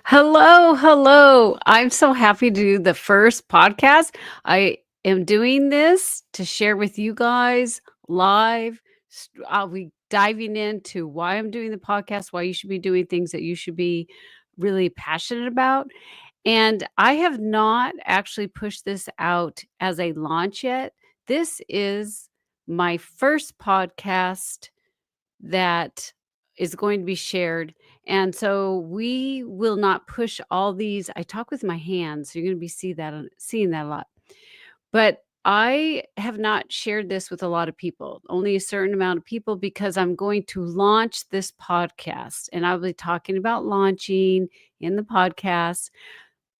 Hello, hello. I'm so happy to do the first podcast. I am doing this to share with you guys live. I'll be diving into why I'm doing the podcast, why you should be doing things that you should be really passionate about. And I have not actually pushed this out as a launch yet. This is my first podcast that is going to be shared. And so we will not push all these. I talk with my hands. So you're going to be seeing that a lot. But I have not shared this with a lot of people, only a certain amount of people, because I'm going to launch this podcast and I'll be talking about launching in the podcast.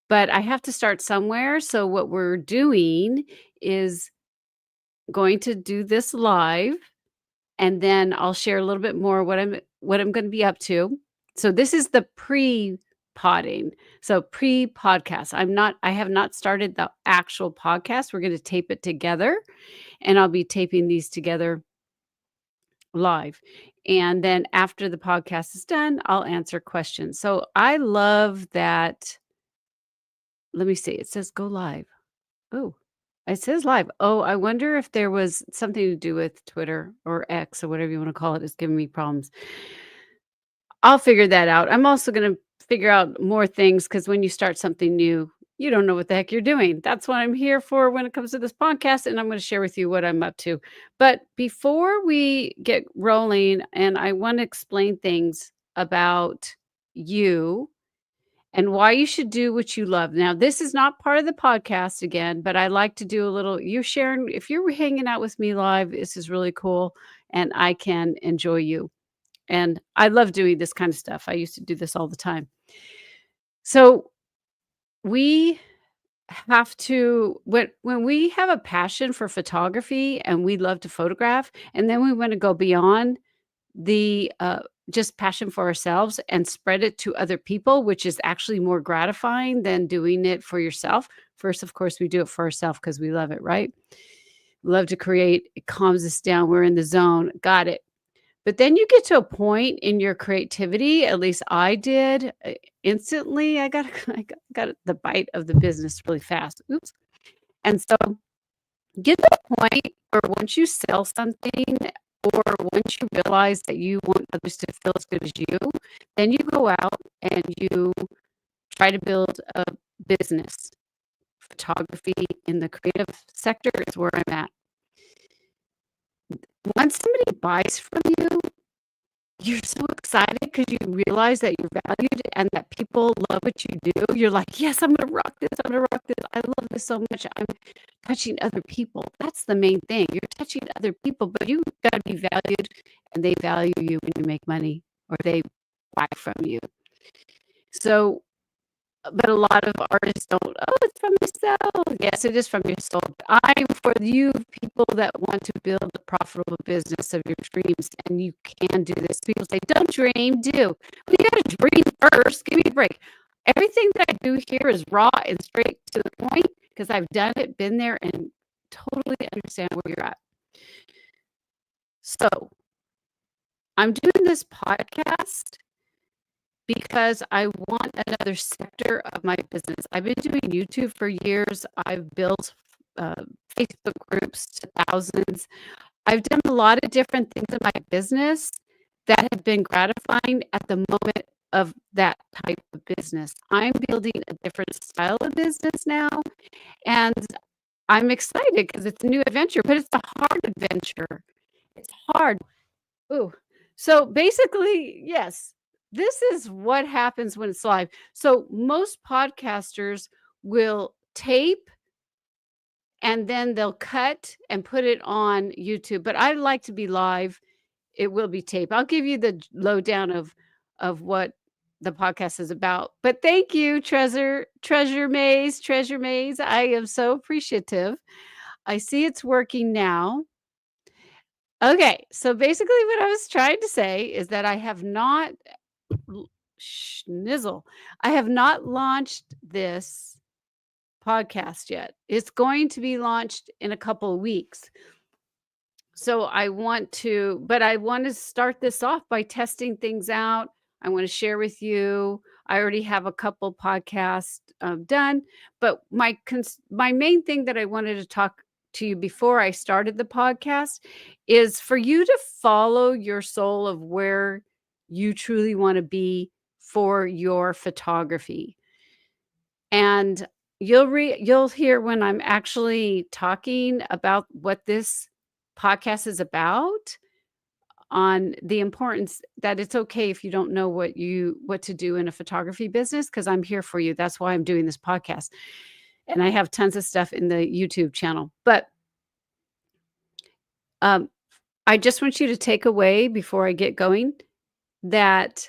But I have to start somewhere. So what we're doing is going to do this live, and then I'll share a little bit more what I'm gonna be up to. So this is the pre-podding, so pre-podcast. I have not started the actual podcast. We're gonna tape it together, and I'll be taping these together live. And then after the podcast is done, I'll answer questions. So I love that. Let me see. It says go live. Oh, it says live. Oh, I wonder if there was something to do with Twitter or X or whatever you want to call it is giving me problems. I'll figure that out. I'm also gonna figure out more things because when you start something new, you don't know what the heck you're doing. That's what I'm here for when it comes to this podcast, and I'm gonna share with you what I'm up to. But before we get rolling, and I want to explain things about you and why you should do what you love. Now, this is not part of the podcast again, but I like to do a little you're sharing if you're hanging out with me live, this is really cool, and I can enjoy you. And I love doing this kind of stuff. I used to do this all the time. So we have to when we have a passion for photography and we love to photograph, and then we want to go beyond the just passion for ourselves and spread it to other people, which is actually more gratifying than doing it for yourself. First, of course, we do it for ourselves because we love it, right? Love to create. It calms us down. We're in the zone. Got it. But then you get to a point in your creativity, at least I did, instantly, I got I got the bite of the business really fast. Oops. And so get to a point where once you sell something or once you realize that you want others to feel as good as you, then you go out and you try to build a business. Photography in the creative sector is where I'm at. Once somebody buys from you, you're so excited because you realize that you're valued and that people love what you do. You're like, "Yes, I'm gonna rock this. I'm gonna rock this. I love this so much. I'm touching other people." That's the main thing. You're touching other people, but you gotta be valued, and they value you when you make money or they buy from you. So but a lot of artists don't, "Oh, it's from your soul." Yes, it is from your soul. But I'm for you people that want to build a profitable business of your dreams, and you can do this. People say, "Don't dream, do." Well, you gotta dream first. Give me a break. Everything that I do here is raw and straight to the point because I've done it, been there, and totally understand where you're at. So I'm doing this podcast because I want another sector of my business. I've been doing YouTube for years. I've built Facebook groups to thousands. I've done a lot of different things in my business that have been gratifying at the moment of that type of business. I'm building a different style of business now, and I'm excited because it's a new adventure, but it's a hard adventure. It's hard. Ooh. So basically, yes, this is what happens when it's live. So most podcasters will tape and then they'll cut and put it on YouTube. But I like to be live. It will be tape. I'll give you the lowdown of what the podcast is about. But thank you, Treasure Maze. I am so appreciative. I see it's working now. Okay, so basically what I was trying to say is that I have not schnizzle. I have not launched this podcast yet. It's going to be launched in a couple of weeks. So I want to start this off by testing things out. I want to share with you. I already have a couple podcasts done, but my main thing that I wanted to talk to you before I started the podcast is for you to follow your soul of where you truly want to be for your photography. And you'll hear when I'm actually talking about what this podcast is about, on the importance that it's okay if you don't know what to do in a photography business, because I'm here for you. That's why I'm doing this podcast. And I have tons of stuff in the YouTube channel. But um, I just want you to take away before I get going that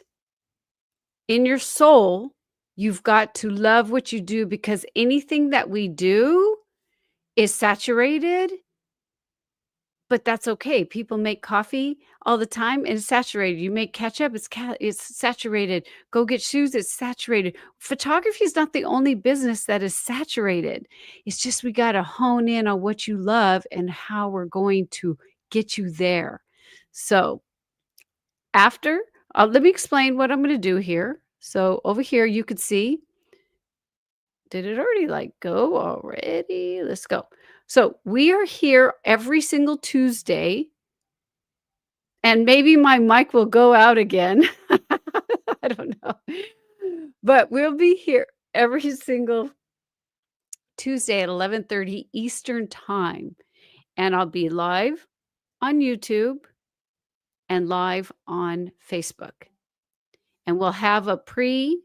in your soul, you've got to love what you do, because anything that we do is saturated, but that's okay. People make coffee all the time and it's saturated. You make ketchup, it's saturated. Go get shoes, it's saturated. Photography is not the only business that is saturated. It's just we got to hone in on what you love and how we're going to get you there. So, after let me explain what I'm going to do here. So, over here you could see, did it already like go already? Let's go. So, we are here every single Tuesday. And maybe my mic will go out again. I don't know. But we'll be here every single Tuesday at 11:30 Eastern Time, and I'll be live on YouTube and live on Facebook. And we'll have a pre-podcast,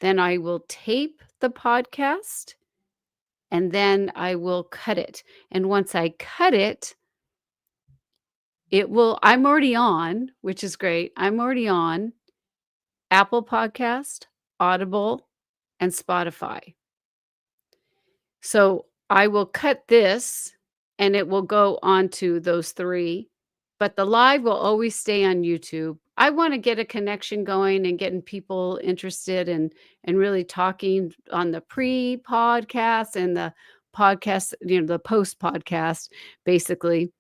then I will tape the podcast, and then I will cut it. And once I cut it, I'm already on, which is great. I'm already on Apple Podcast, Audible, and Spotify. So I will cut this and it will go onto those 3, but the live will always stay on YouTube. I wanna get a connection going and getting people interested and really talking on the pre-podcast and the podcast, the post-podcast, basically.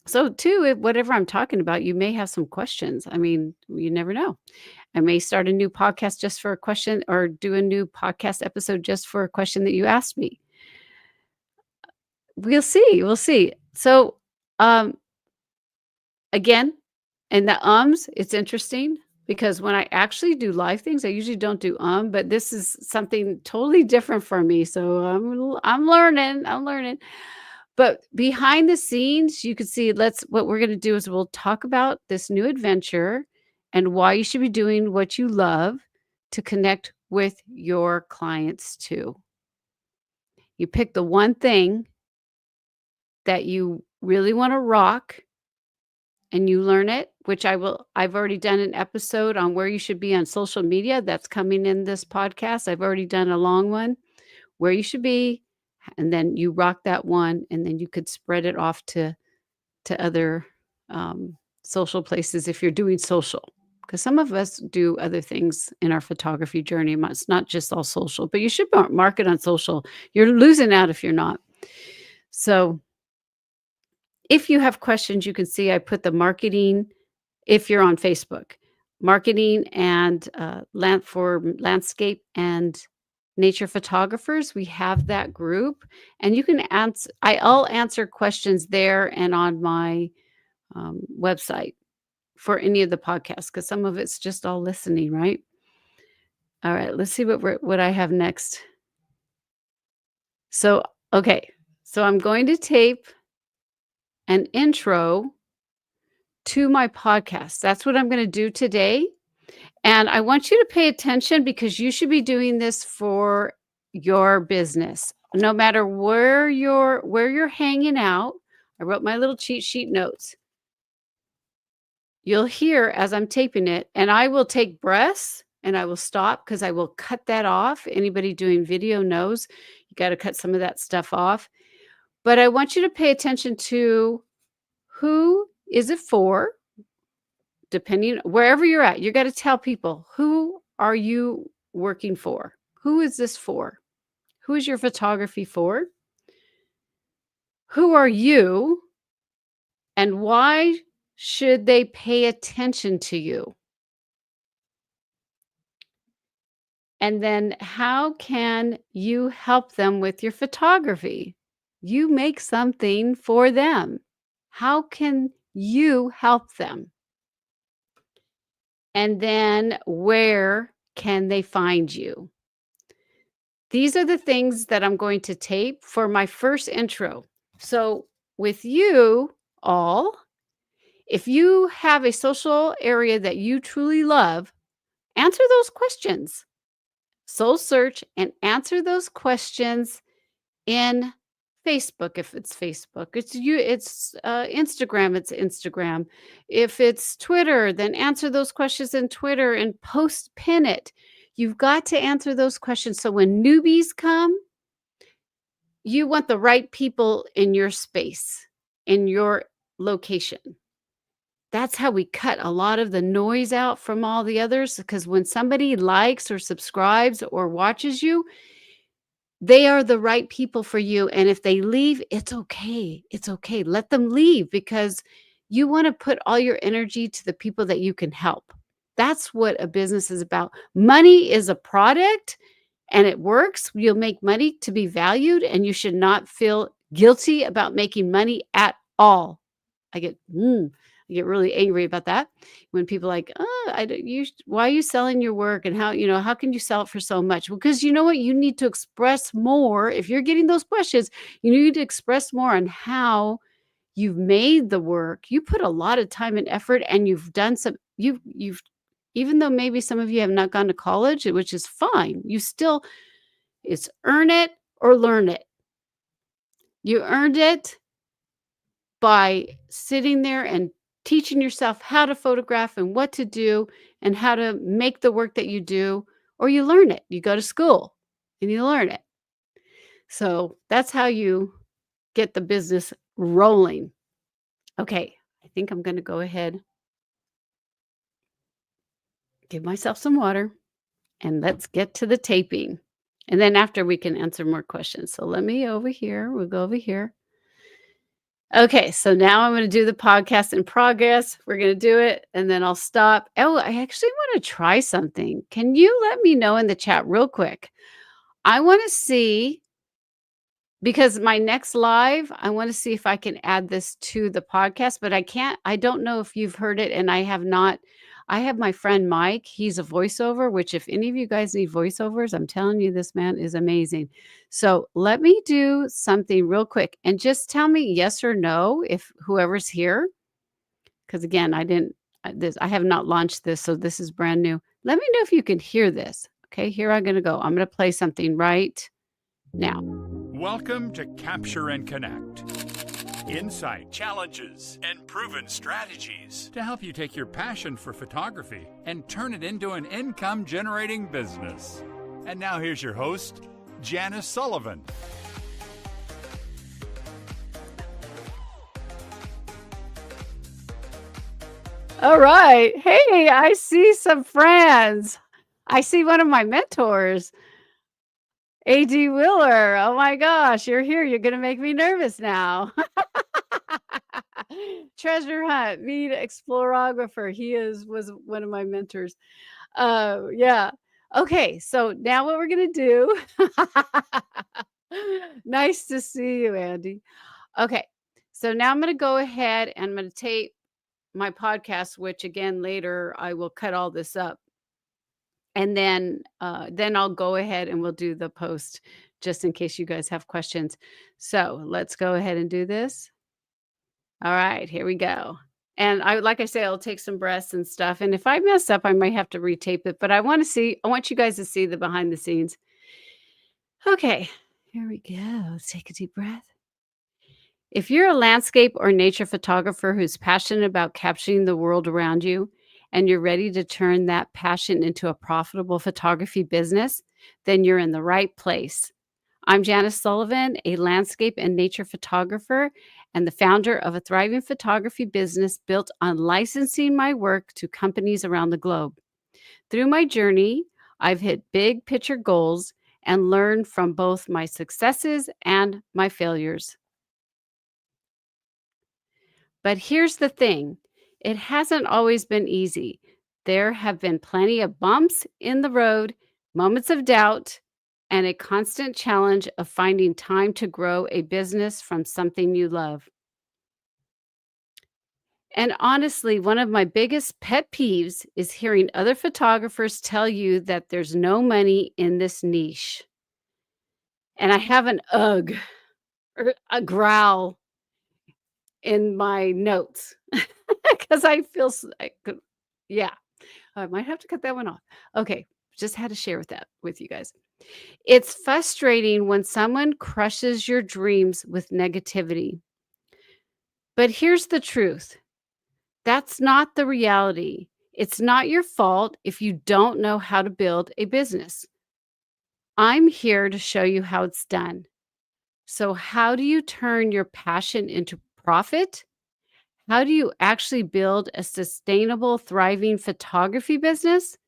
So too, whatever I'm talking about, you may have some questions. I mean, you never know. I may start a new podcast just for a question, or do a new podcast episode just for a question that you asked me. We'll see. So, um, again, and the ums, it's interesting because when I actually do live things, I usually don't do but this is something totally different for me. So I'm learning. I'm learning. But behind the scenes, you can see, what we're going to do is we'll talk about this new adventure and why you should be doing what you love to connect with your clients too. You pick the one thing that you really want to rock and you learn it, which I've already done an episode on where you should be on social media. That's coming in this podcast. I've already done a long one where you should be, and then you rock that one, and then you could spread it off to other social places if you're doing social. Because some of us do other things in our photography journey. It's not just all social, but you should market on social. You're losing out if you're not. So if you have questions, you can see I put the marketing, if you're on Facebook, marketing and for landscape and nature photographers. We have that group, and you can answer. I'll answer questions there and on my website for any of the podcasts, because some of it's just all listening, right? All right, let's see what I have next. So, okay, so I'm going to tape an intro to my podcast. That's what I'm going to do today. And I want you to pay attention, because you should be doing this for your business. No matter where you're hanging out. I wrote my little cheat sheet notes. You'll hear as I'm taping it, and I will take breaths and I will stop, because I will cut that off. Anybody doing video knows you got to cut some of that stuff off. But I want you to pay attention to who is it for, depending wherever you're at. You got to tell people, who are you working for? Who is this for? Who is your photography for? Who are you? And why should they pay attention to you? And then how can you help them with your photography? You make something for them. How can you help them? And then where can they find you? These are the things that I'm going to tape for my first intro. So, with you all, if you have a social area that you truly love, answer those questions. Soul search and answer those questions in Facebook if it's Facebook. It's Instagram, it's Instagram. If it's Twitter, then answer those questions in Twitter and pin it. You've got to answer those questions so when newbies come, you want the right people in your space, in your location. That's how we cut a lot of the noise out from all the others because when somebody likes or subscribes or watches you, they are the right people for you, and if they leave, it's okay. It's okay. Let them leave because you wanna put all your energy to the people that you can help. That's what a business is about. Money is a product, and it works. You'll make money to be valued, and you should not feel guilty about making money at all. I get I get really angry about that when people like, "Oh, I don't you sh why are you selling your work and how can you sell it for so much?" Well, because you know what? You need to express more. If you're getting those questions, you need to express more on how you've made the work. You put a lot of time and effort and you've done some you've even though maybe some of you have not gone to college, which is fine, you still it's earn it or learn it. You earned it by sitting there and teaching yourself how to photograph and what to do and how to make the work that you do, or you learn it. You go to school and you learn it. So that's how you get the business rolling. Okay, I think I'm going to go ahead, give myself some water, and let's get to the taping. And then after we can answer more questions. So let me over here. We'll go over here. Okay, so now I'm gonna do the podcast in progress. We're gonna do it, and then I'll stop. Oh, I actually wanna try something. Can you let me know in the chat real quick? I wanna see because my next live, I wanna see if I can add this to the podcast, but I don't know if you've heard it, and I have not. I have my friend Mike, he's a voiceover, which if any of you guys need voiceovers, I'm telling you this man is amazing. So, let me do something real quick and just tell me yes or no if whoever's here, because again, I have not launched this, so this is brand new. Let me know if you can hear this. Okay, here I'm gonna go. I'm gonna play something right now. Welcome to Capture and Connect. Insight, challenges, and proven strategies to help you take your passion for photography and turn it into an income-generating business. And now here's your host, Janice Sullivan. All right. Hey, I see some friends. I see one of my mentors, AD Wheeler. Oh my gosh, you're here. You're gonna make me nervous now. Treasure hunt, meet explorographer. Was one of my mentors. Yeah. Okay, so now what we're gonna do. Nice to see you, Andy. Okay, so now I'm gonna go ahead and I'm gonna tape my podcast, which again later I will cut all this up. And then I'll go ahead and we'll do the post just in case you guys have questions. So let's go ahead and do this. All right, here we go. And like I say, I'll take some breaths and stuff. And if I mess up, I might have to retape it. But I want you guys to see the behind the scenes. Okay, here we go. Let's take a deep breath. If you're a landscape or nature photographer who's passionate about capturing the world around you and you're ready to turn that passion into a profitable photography business, then you're in the right place. I'm Janice Sullivan, a landscape and nature photographer and the founder of a thriving photography business built on licensing my work to companies around the globe. Through my journey, I've hit big picture goals and learned from both my successes and my failures. But here's the thing, it hasn't always been easy. There have been plenty of bumps in the road, moments of doubt, and a constant challenge of finding time to grow a business from something you love. And honestly, one of my biggest pet peeves is hearing other photographers tell you that there's no money in this niche. And I have an ugh or a growl in my notes because I feel yeah, I might have to cut that one off. Okay, just had to share with you guys. It's frustrating when someone crushes your dreams with negativity. But here's the truth. That's not the reality. It's not your fault if you don't know how to build a business. I'm here to show you how it's done. So, how do you turn your passion into profit? How do you actually build a sustainable, thriving photography business?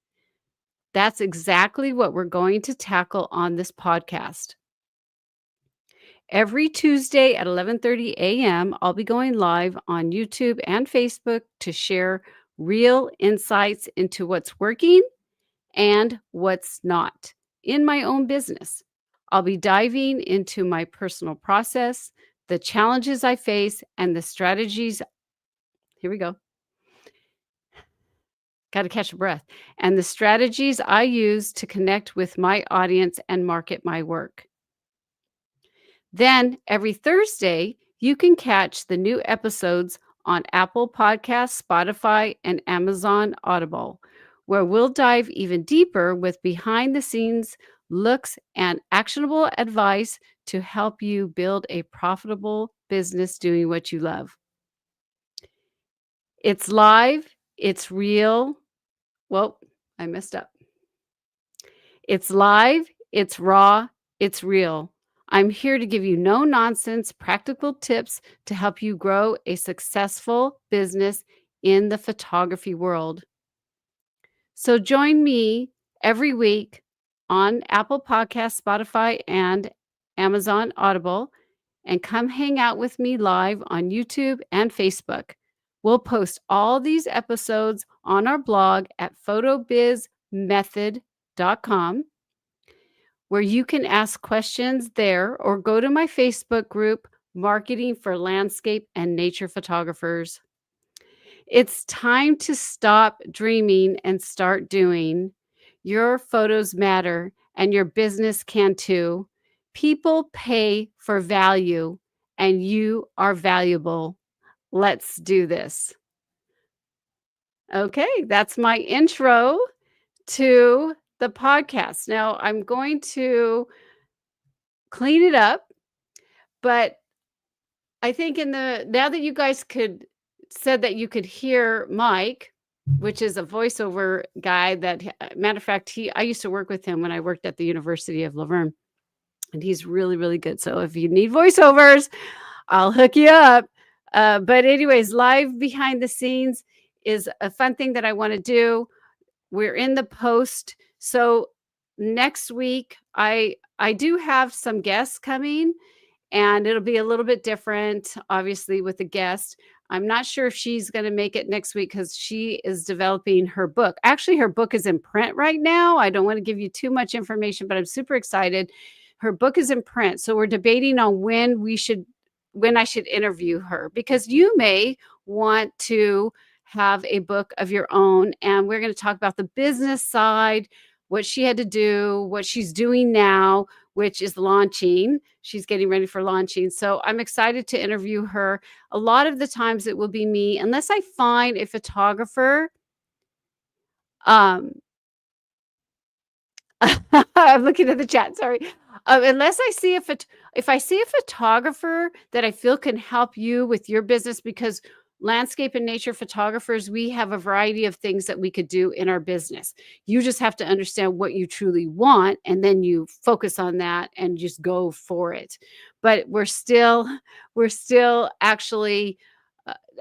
That's exactly what we're going to tackle on this podcast. Every Tuesday at 11:30 a.m., I'll be going live on YouTube and Facebook to share real insights into what's working and what's not in my own business. I'll be diving into my personal process, the challenges I face, and the strategies. Here we go. Got to catch a breath. And the strategies I use to connect with my audience and market my work. Then every Thursday, you can catch the new episodes on Apple Podcasts, Spotify, and Amazon Audible, where we'll dive even deeper with behind the scenes looks and actionable advice to help you build a profitable business doing what you love. It's live, it's real. Well, I messed up. It's live, it's raw, it's real. I'm here to give you no nonsense, practical tips to help you grow a successful business in the photography world. So join me every week on Apple Podcasts, Spotify, and Amazon Audible, and come hang out with me live on YouTube and Facebook. We'll post all these episodes on our blog at photobizmethod.com, where you can ask questions there or go to my Facebook group, Marketing for Landscape and Nature Photographers. It's time to stop dreaming and start doing. Your photos matter and your business can too. People pay for value and you are valuable. Let's do this. Okay, that's my intro to the podcast. Now I'm going to clean it up, but I think now that you guys said that you could hear Mike, which is a voiceover guy that matter of fact, I used to work with him when I worked at the University of Laverne, and he's really, really good. So if you need voiceovers, I'll hook you up. But anyways, live behind the scenes is a fun thing that I want to do. We're in the post. So next week, I do have some guests coming, and it'll be a little bit different, obviously, with the guest. I'm not sure if she's going to make it next week because she is developing her book. Actually, her book is in print right now. I don't want to give you too much information, but I'm super excited. Her book is in print. So we're debating on when I should interview her, because you may want to have a book of your own. And we're going to talk about the business side, what she had to do, what she's doing now, which is launching. She's getting ready for launching. So I'm excited to interview her. A lot of the times it will be me, unless I find a photographer. I'm looking at the chat. Sorry. Unless I see if I see a photographer that I feel can help you with your business, because landscape and nature photographers, we have a variety of things that we could do in our business. You just have to understand what you truly want, and then you focus on that and just go for it. But we're still actually,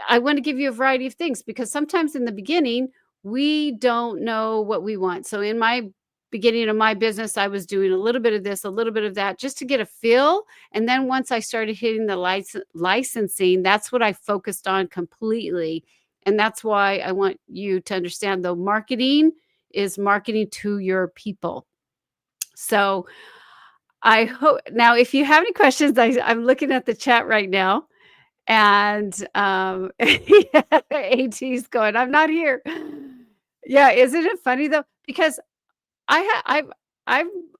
I want to give you a variety of things, because sometimes in the beginning, we don't know what we want. So in my beginning of my business, I was doing a little bit of this, a little bit of that, just to get a feel. And then once I started hitting the licensing, that's what I focused on completely. And that's why I want you to understand, though, marketing is marketing to your people. So I hope now if you have any questions, I'm looking at the chat right now and yeah, AT's going, I'm not here. Yeah, isn't it funny though? Because I'm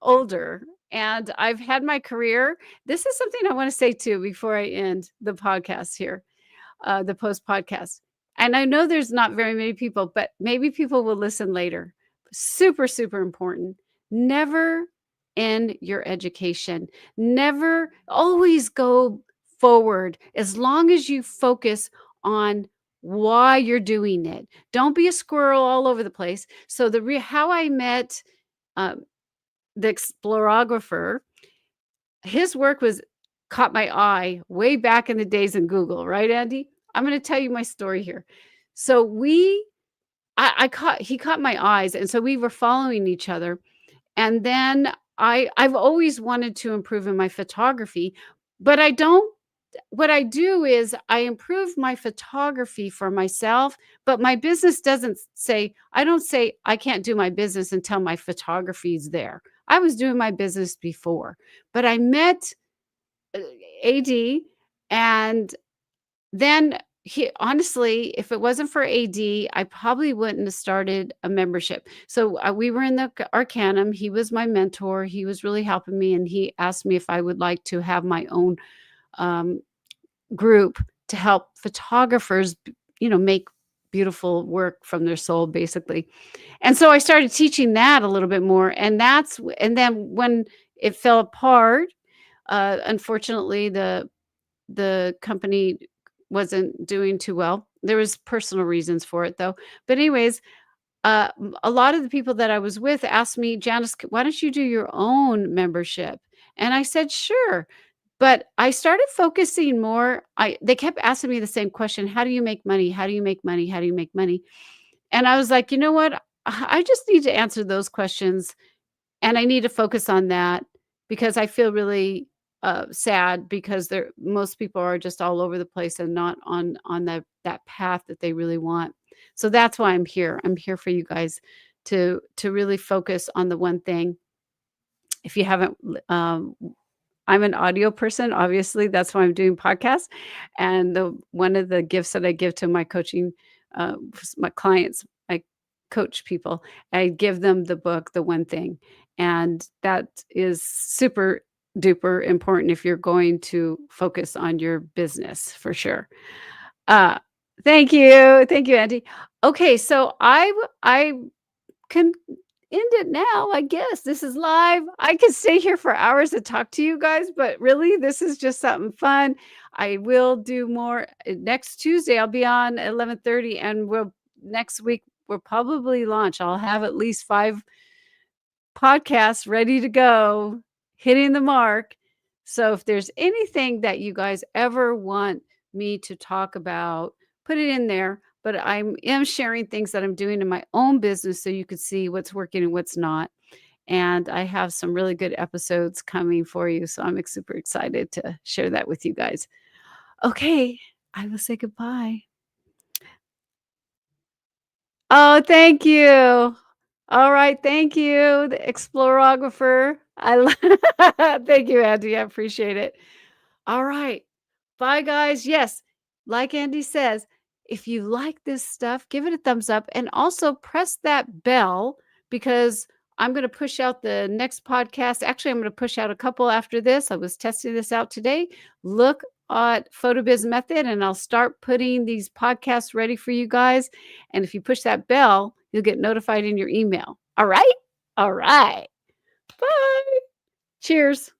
older and I've had my career. This is something I want to say too before I end the podcast here, the post podcast. And I know there's not very many people, but maybe people will listen later. Super, super important. Never end your education. Never, always go forward as long as you focus on why you're doing it. Don't be a squirrel all over the place. So how I met um, the explorographer, his work was caught my eye way back in the days in Google, right, Andy? I'm going to tell you my story here. So I caught he caught my eyes, and so we were following each other. And then I've always wanted to improve in my photography, but I don't. What I do is I improve my photography for myself, but my business doesn't say, I don't say I can't do my business until my photography is there. I was doing my business before, but I met uh, AD, and then he honestly, if it wasn't for AD, I probably wouldn't have started a membership. So we were in the Arcanum. He was my mentor. He was really helping me, and he asked me if I would like to have my own um, group to help photographers, make beautiful work from their soul, basically. And so I started teaching that a little bit more, and and then when it fell apart, unfortunately, the company wasn't doing too well. There was personal reasons for it, though. But anyways, a lot of the people that I was with asked me, Janice, why don't you do your own membership? And I said, sure. But I started focusing more. They kept asking me the same question: how do you make money? How do you make money? How do you make money? And I was like, you know what? I just need to answer those questions, and I need to focus on that because I feel really sad because most people are just all over the place and not on that path that they really want. So that's why I'm here. I'm here for you guys to really focus on the one thing. If you haven't, I'm an audio person. Obviously, that's why I'm doing podcasts. And one of the gifts that I give to my coaching, my clients, I coach people. I give them the book, The One Thing, and that is super duper important if you're going to focus on your business for sure. Uh, thank you, Andy. Okay, so I can end it now, I guess. This is live. I could stay here for hours to talk to you guys, but really, this is just something fun. I will do more next Tuesday. I'll be on at 11:30, and next week we'll probably launch. I'll have at least 5 podcasts ready to go, hitting the mark. So if there's anything that you guys ever want me to talk about, put it in there. But I am sharing things that I'm doing in my own business so you could see what's working and what's not. And I have some really good episodes coming for you. So I'm super excited to share that with you guys. Okay, I will say goodbye. Oh, thank you. All right, thank you, the explorographer. Thank you, Andy. I appreciate it. All right. Bye, guys. Yes, like Andy says, if you like this stuff, give it a thumbs up and also press that bell because I'm going to push out the next podcast. Actually, I'm going to push out a couple after this. I was testing this out today. Look at PhotoBiz Method, and I'll start putting these podcasts ready for you guys. And if you push that bell, you'll get notified in your email. All right? All right. Bye. Cheers.